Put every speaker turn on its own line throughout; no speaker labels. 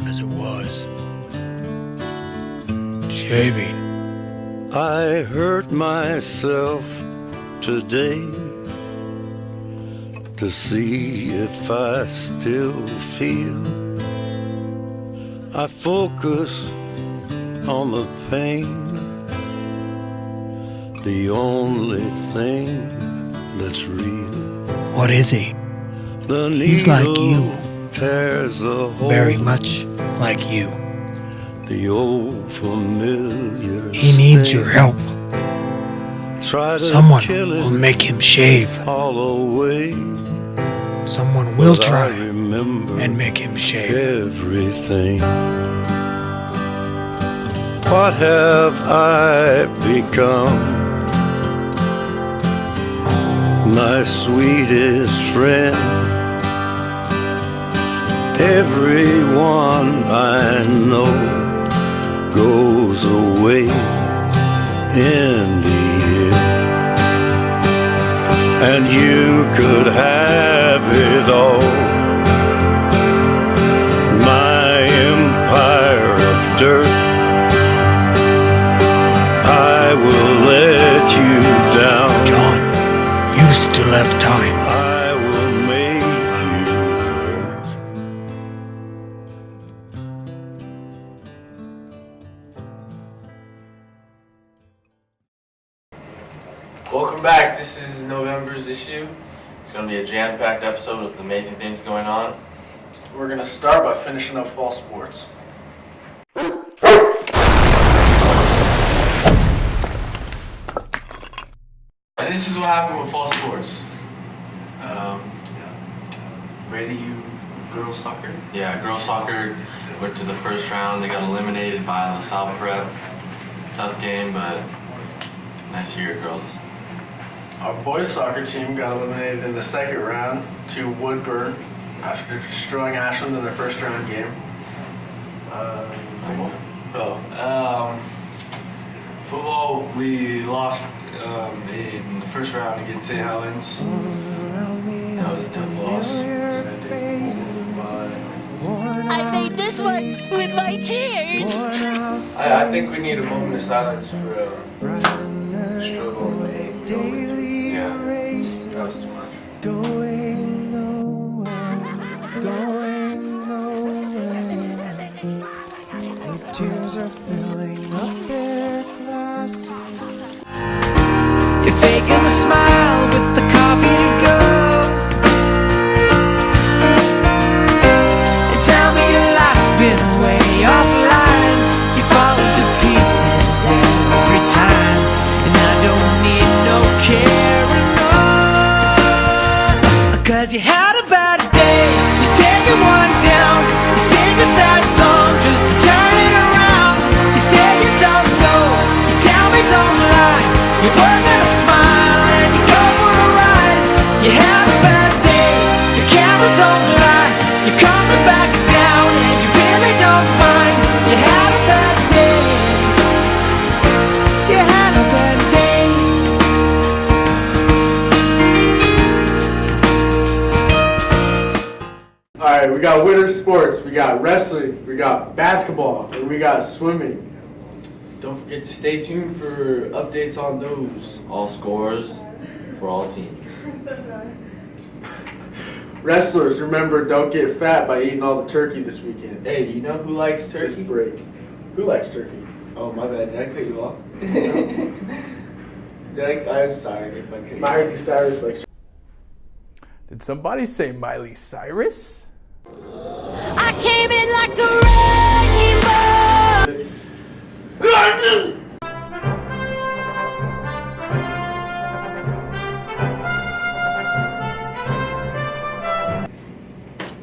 as it was. Shaving.
I hurt myself today to see if I still feel. I focus on the pain, the only thing that's real.
What is he?
The
He's like you.
needle tears a hole.
Very much like you.
The old familiar
He needs
sting.
your help.
Try to
Someone
kill it
will make him shave.
all away.
Someone will
But I
try
remember
and make him shave.
everything. What have I become? My sweetest friend. Everyone I know goes away in the end. And you could have it all. My empire of dirt, I will let you down.
John, you still have time.
I will make you hurt.
Welcome back. This is November's issue. It's going to be a jam-packed episode with amazing things going on.
We're going to start by finishing up fall sports.
And this is what happened with fall sports.
Ready, you girls soccer?
Yeah, girls soccer went to the first round. They got eliminated by LaSalle Prep. Tough game, but nice year, girls.
Our boys soccer team got eliminated in the second round to Woodburn after destroying Ashland in their first round game.
Football, we lost in the first round against St. Helens. That was a tough loss.
I made this one with my tears.
I think we need a moment of silence for the struggle and pain we go through. Yeah, that was too much.
Going nowhere, going nowhere. The tears are filling up their glasses. You're faking a smile with the coffee to go. And tell me your life's been way offline. You fall into pieces every time. And I don't need no carrying on. Cause you had a bad day. You're taking one down. You sing a sad song just to turn it around. You say you don't know. You tell me don't lie. You work at a smile and you go for a ride. You have a bad day. Your camera don't lie. You're coming back down and you really don't mind. You had a bad day. You had a bad day.
Alright, we got winter sports, we got wrestling, we got basketball, and we got swimming.
Don't forget to stay tuned for updates on those.
All scores for all teams.
Wrestlers, remember, don't get fat by eating all the turkey this weekend.
Hey, you know who likes
This
turkey?
break. Who likes turkey?
Oh, my bad. Did I cut you off? I'm sorry if I cut you off.
Miley Cyrus likes
Did somebody say Miley Cyrus?
I came in like a wrecking ball.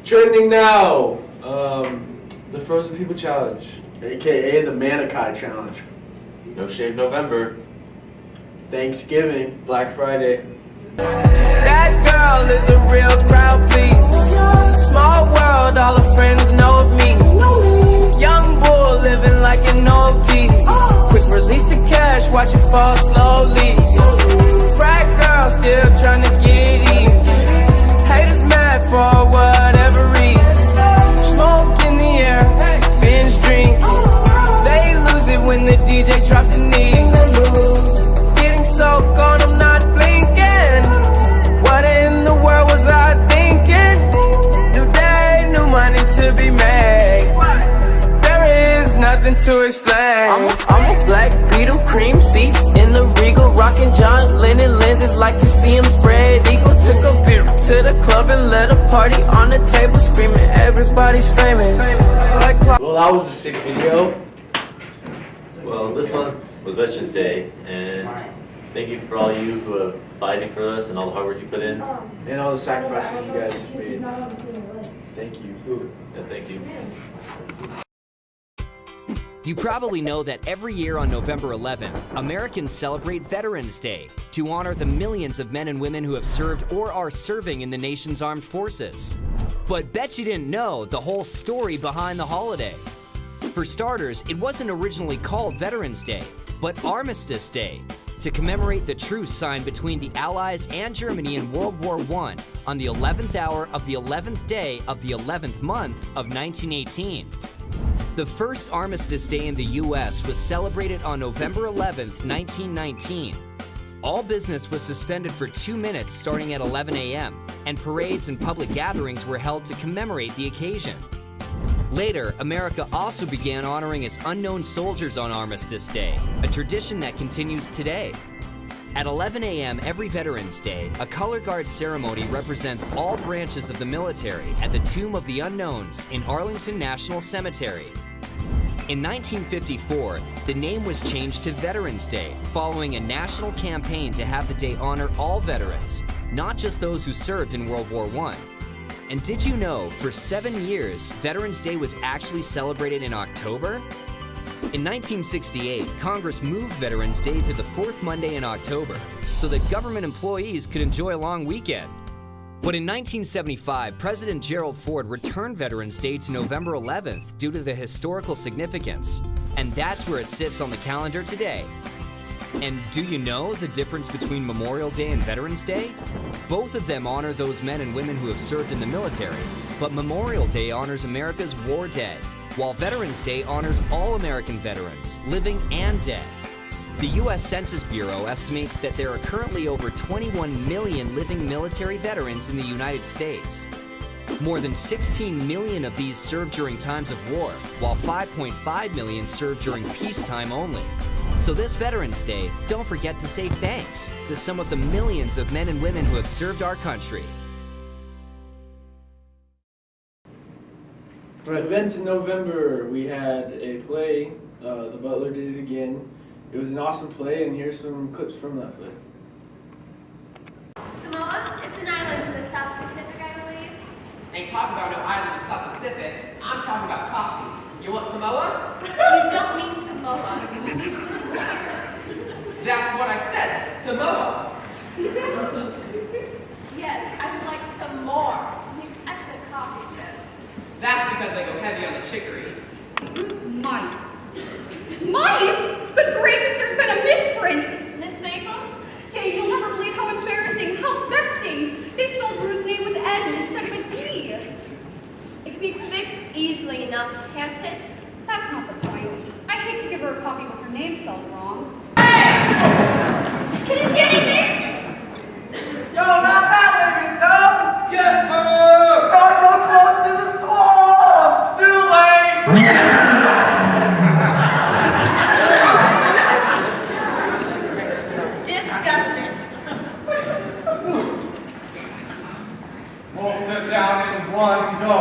Trending now. The Frozen People Challenge.
AKA the Manikai Challenge.
No Shave November.
Thanksgiving.
Black Friday.
That girl is a real crowd, please. Small world, all her friends know of me. Young bull living like an old geese. Quick release the cash, watch it fall slowly. Frat girl still trying to get even. Haters mad for whatever reason. Smoke in the air, to explain. I'm a black beetle, cream seats in the Regal, rocking John Lennon lenses, like to see him spread eagle. Took a beer to the club and let a party on the table, screaming everybody's famous.
Well, that was a sick video.
Well, this month was Veterans Day, and thank you for all you who are fighting for us and all the hard work you put in.
And all the sacrifices you guys have made. Thank you.
Yeah, thank you.
You probably know that every year on November 11th, Americans celebrate Veterans Day to honor the millions of men and women who have served or are serving in the nation's armed forces. But bet you didn't know the whole story behind the holiday. For starters, it wasn't originally called Veterans Day, but Armistice Day, to commemorate the truce signed between the Allies and Germany in World War I on the 11th hour of the 11th day of the 11th month of 1918. The first Armistice Day in the U.S. was celebrated on November 11th, 1919. All business was suspended for 2 minutes starting at 11 a.m., and parades and public gatherings were held to commemorate the occasion. Later, America also began honoring its unknown soldiers on Armistice Day, a tradition that continues today. At 11 a.m. every Veterans Day, a color guard ceremony represents all branches of the military at the Tomb of the Unknowns in Arlington National Cemetery. In 1954, the name was changed to Veterans Day, following a national campaign to have the day honor all veterans, not just those who served in World War I. And did you know, for 7 years, Veterans Day was actually celebrated in October? In 1968, Congress moved Veterans Day to the fourth Monday in October so that government employees could enjoy a long weekend. But in 1975, President Gerald Ford returned Veterans Day to November 11th due to the historical significance, and that's where it sits on the calendar today. And do you know the difference between Memorial Day and Veterans Day? Both of them honor those men and women who have served in the military, but Memorial Day honors America's war dead, while Veterans Day honors all American veterans, living and dead. The U.S. Census Bureau estimates that there are currently over 21 million living military veterans in the United States. More than 16 million of these served during times of war, while 5.5 million served during peacetime only. So this Veterans Day, don't forget to say thanks to some of the millions of men and women who have served our country.
For events in November, we had a play, The Butler Did It Again. It was an awesome play, and here's some clips from that play.
Samoa? It's an island in the South Pacific, I believe.
Ain't talking about no island in the South Pacific. I'm talking about coffee. You want Samoa?
You don't mean Samoa. You mean Samoa.
That's what I said, Samoa.
Yes, I would like some more. Make excellent coffee chips.
That's because they go heavy on the chicory.
Mice. Mice? Good gracious, there's been a misprint. Miss Maple?
Jay, you'll never believe how embarrassing, how vexing. They spelled Ruth's name with N instead of a D.
It can be fixed easily enough, can't it?
That's not the point. I hate to give her a copy with her name spelled wrong.
Hey! Can you see anything?
No, not that way, Miss Dove!
Get her!
Got so close to the swamp! Too late!
Disgusting.
Wolfed it down in one go.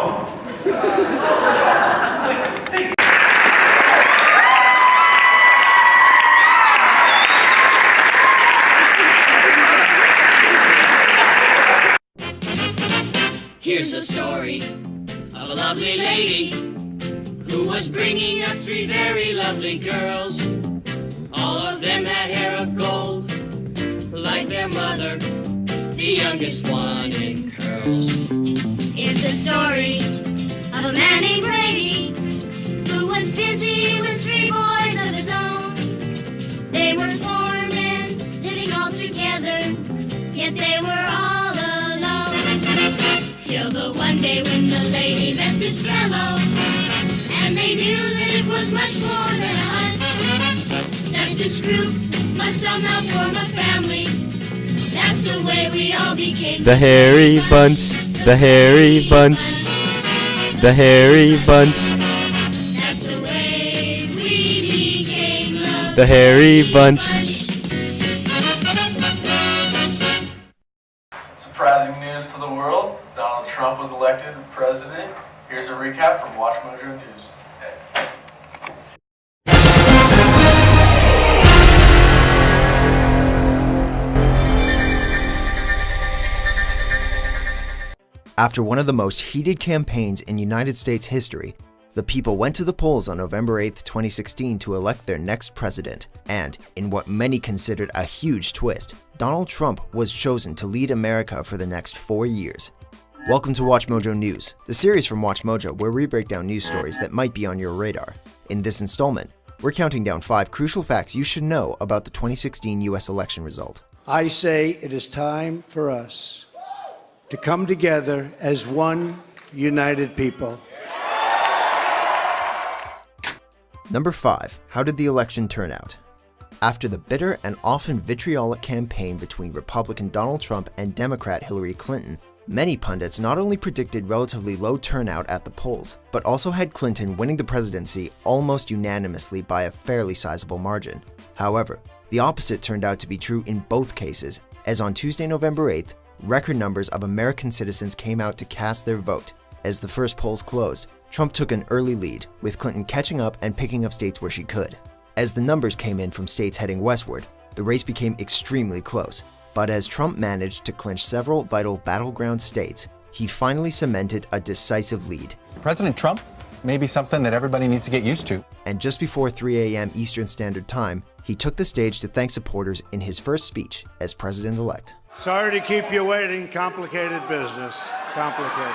Here's the story of a lovely lady who was bringing up 3 very lovely girls. All of them had hair of gold, like their mother, the youngest one in curls.
It's a story of a man named Brady who was busy with 3 boys of his own. They were 4 men living all together, yet they were all alone. Till the one day when the lady met this fellow, and they knew that it was much more than a hunch, that this group must somehow form a family. That's the way we all became
the Hairy Bunch, the Hairy Bunch, the Hairy Bunch.
That's the way we
The Hairy Bunch.
Surprising news to the world, Donald Trump was elected president. Here's a recap from Watch Mojo News.
After one of the most heated campaigns in United States history, the people went to the polls on November 8, 2016 to elect their next president, and, in what many considered a huge twist, Donald Trump was chosen to lead America for the next 4 years. Welcome to Watch Mojo News, the series from Watch Mojo where we break down news stories that might be on your radar. In this installment, we're counting down 5 crucial facts you should know about the 2016 US election result.
I say it is time for us to come together as one united people.
Number 5. How did the election turn out? After the bitter and often vitriolic campaign between Republican Donald Trump and Democrat Hillary Clinton, many pundits not only predicted relatively low turnout at the polls, but also had Clinton winning the presidency almost unanimously by a fairly sizable margin. However, the opposite turned out to be true in both cases, as on Tuesday, November 8th, record numbers of American citizens came out to cast their vote. As the first polls closed, Trump took an early lead, with Clinton catching up and picking up states where she could. As the numbers came in from states heading westward, the race became extremely close. But as Trump managed to clinch several vital battleground states, he finally cemented a decisive lead.
President Trump may be something that everybody needs to get used to.
And just before 3 a.m. Eastern Standard Time, he took the stage to thank supporters in his first speech as president-elect.
Sorry to keep you waiting. Complicated business. Complicated.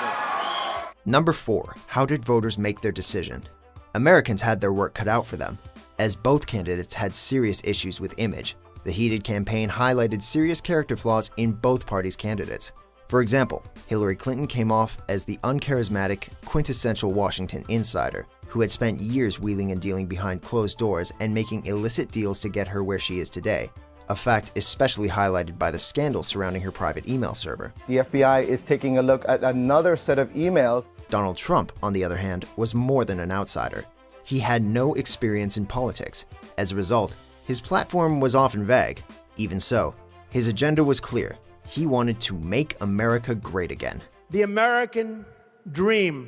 Number 4. How did voters make their decision? Americans had their work cut out for them, as both candidates had serious issues with image. The heated campaign highlighted serious character flaws in both parties' candidates. For example, Hillary Clinton came off as the uncharismatic, quintessential Washington insider, who had spent years wheeling and dealing behind closed doors and making illicit deals to get her where she is today. A fact especially highlighted by the scandal surrounding her private email server.
The FBI is taking a look at another set of emails.
Donald Trump, on the other hand, was more than an outsider. He had no experience in politics. As a result, his platform was often vague. Even so, his agenda was clear. He wanted to make America great again.
The American dream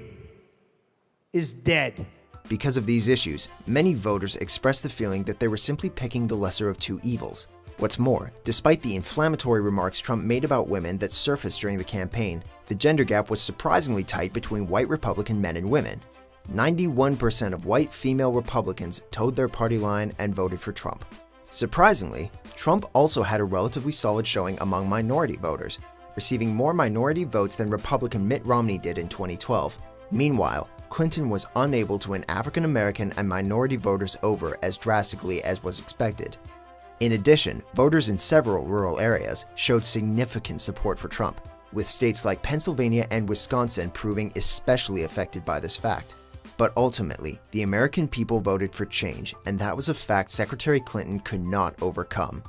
is dead.
Because of these issues, many voters expressed the feeling that they were simply picking the lesser of two evils. What's more, despite the inflammatory remarks Trump made about women that surfaced during the campaign, the gender gap was surprisingly tight between white Republican men and women. 91% of white female Republicans toed their party line and voted for Trump. Surprisingly, Trump also had a relatively solid showing among minority voters, receiving more minority votes than Republican Mitt Romney did in 2012. Meanwhile, Clinton was unable to win African American and minority voters over as drastically as was expected. In addition, voters in several rural areas showed significant support for Trump, with states like Pennsylvania and Wisconsin proving especially affected by this fact. But ultimately, the American people voted for change, and that was a fact Secretary Clinton could not overcome.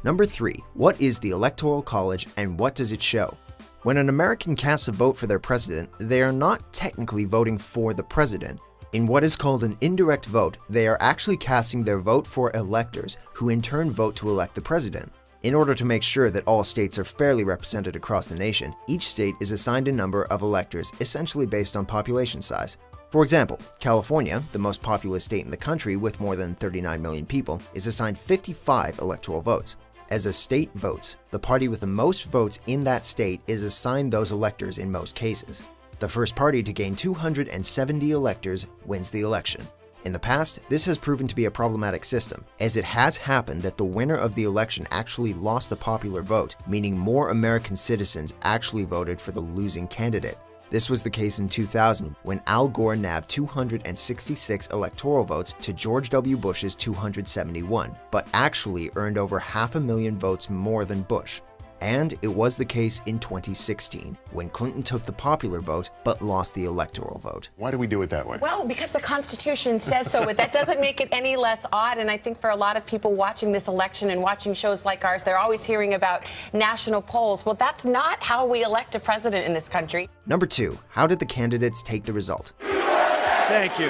Number 3. What is the Electoral College and what does it show? When an American casts a vote for their president, they are not technically voting for the president. In what is called an indirect vote, they are actually casting their vote for electors, who in turn vote to elect the president. In order to make sure that all states are fairly represented across the nation, each state is assigned a number of electors essentially based on population size. For example, California, the most populous state in the country with more than 39 million people, is assigned 55 electoral votes. As a state votes, the party with the most votes in that state is assigned those electors in most cases. The first party to gain 270 electors wins the election. In the past, this has proven to be a problematic system, as it has happened that the winner of the election actually lost the popular vote, meaning more American citizens actually voted for the losing candidate. This was the case in 2000, when Al Gore nabbed 266 electoral votes to George W. Bush's 271, but actually earned over 500,000 votes more than Bush. And it was the case in 2016, when Clinton took the popular vote but lost the electoral vote.
Why do we do it that way?
Well, because the Constitution says so, but that doesn't make it any less odd. And I think for a lot of people watching this election and watching shows like ours, they're always hearing about national polls. Well, that's not how we elect a president in this country.
Number 2, how did the candidates take the result?
Thank you.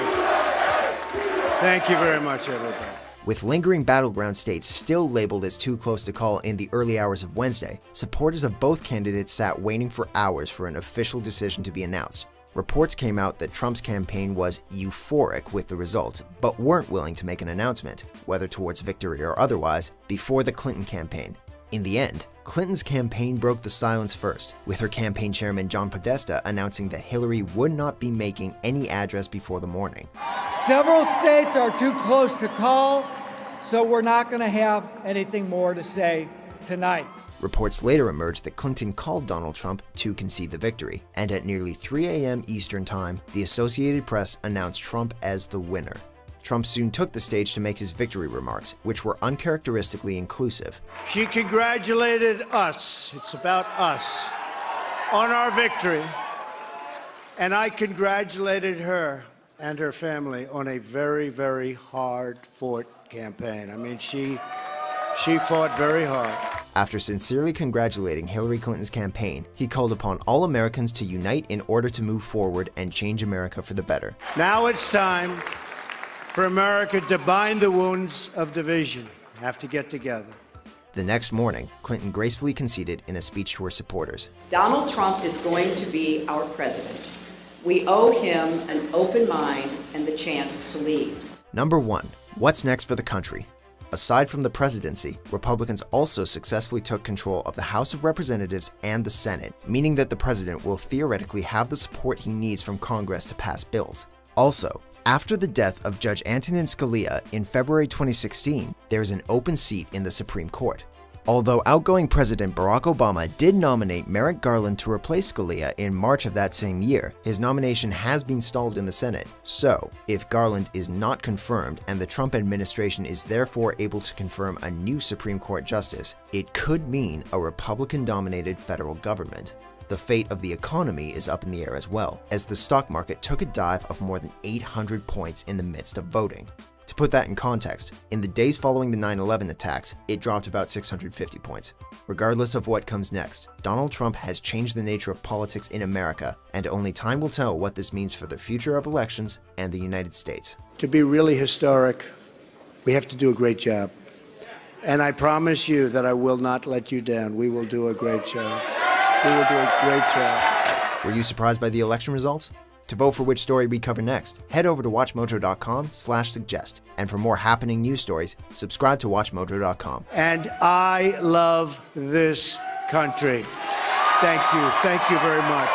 Thank you very much, everybody.
With lingering battleground states still labeled as too close to call in the early hours of Wednesday, supporters of both candidates sat waiting for hours for an official decision to be announced. Reports came out that Trump's campaign was euphoric with the results, but weren't willing to make an announcement, whether towards victory or otherwise, before the Clinton campaign. In the end, Clinton's campaign broke the silence first, with her campaign chairman John Podesta announcing that Hillary would not be making any address before the morning.
Several states are too close to call, so we're not going to have anything more to say tonight.
Reports later emerged that Clinton called Donald Trump to concede the victory, and at nearly 3 a.m. Eastern Time, the Associated Press announced Trump as the winner. Trump soon took the stage to make his victory remarks, which were uncharacteristically inclusive.
She congratulated us, it's about us, on our victory. And I congratulated her and her family on a very, very hard-fought campaign. I mean, she fought very hard.
After sincerely congratulating Hillary Clinton's campaign, he called upon all Americans to unite in order to move forward and change America for the better.
Now it's time for America to bind the wounds of division. Have to get together.
The next morning, Clinton gracefully conceded in a speech to her supporters.
Donald Trump is going to be our president. We owe him an open mind and the chance to lead.
Number 1. What's next for the country? Aside from the presidency, Republicans also successfully took control of the House of Representatives and the Senate, meaning that the president will theoretically have the support he needs from Congress to pass bills. Also, after the death of Judge Antonin Scalia in February 2016, there is an open seat in the Supreme Court. Although outgoing President Barack Obama did nominate Merrick Garland to replace Scalia in March of that same year, his nomination has been stalled in the Senate. So, if Garland is not confirmed and the Trump administration is therefore able to confirm a new Supreme Court justice, it could mean a Republican-dominated federal government. The fate of the economy is up in the air as well, as the stock market took a dive of more than 800 points in the midst of voting. To put that in context, in the days following the 9/11 attacks, it dropped about 650 points. Regardless of what comes next, Donald Trump has changed the nature of politics in America, and only time will tell what this means for the future of elections and the United States.
To be really historic, we have to do a great job. And I promise you that I will not let you down. We will do a great job. We will do a great job.
Were you surprised by the election results? To vote for which story we cover next, head over to watchmojo.com/suggest. And for more happening news stories, subscribe to watchmojo.com.
And I love this country. Thank you. Thank you very much.